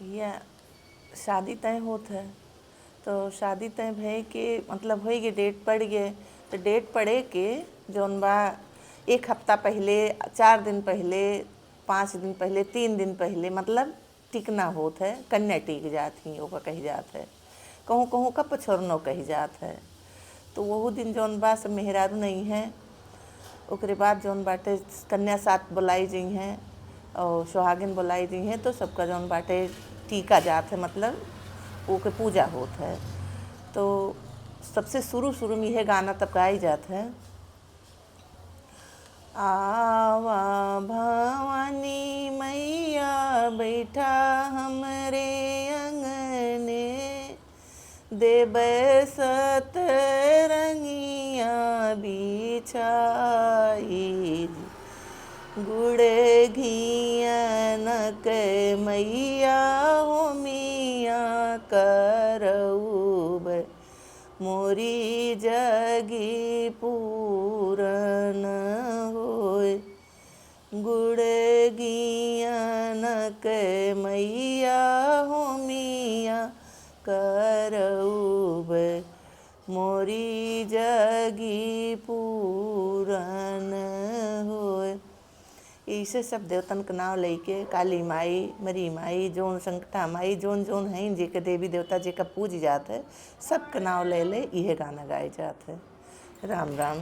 या शादी तय होत है तो शादी तय भय के मतलब हो गए, डेट पड़ गए तो डेट पड़े के जौन बा 1 हफ्ता पहले, 4 दिन पहले, 5 दिन पहले, 3 दिन पहले मतलब टिकना होत है। कन्या टिक जात ही ओका कही जात है। कहूँ कहूँ का पछोरनो कही जात है। तो वहू दिन जौन बा सब मेहरारू नहीं है। ओकरे बाद जौन बाटे कन्या साथ बुलाई जी हैं और सुहागिन बुलाई जी हैं तो सबका जौन बाटे टीका जात है, मतलब ओके पूजा होत है। तो सबसे शुरू में यह गाना तब गाई जात है। आवा भवानी मैया बैठा हमरे अंगने, देबै सतरंगिया बिछाई, गुड़ घियन के मैया हो मिया करऊब, मोरी जगी पूरन होय। गुड़ घियन के मैया हो मिया करऊब, मोरी जगी पूरन होय। ऐसे सब देवतन के नाम लेके काली माई, मरी माई, जोन संकटा माई, जोन जोन हैं जेके देवी देवता जेका पूज जात है, सबके नाम ले ले यह गाना गाए जात है। राम राम।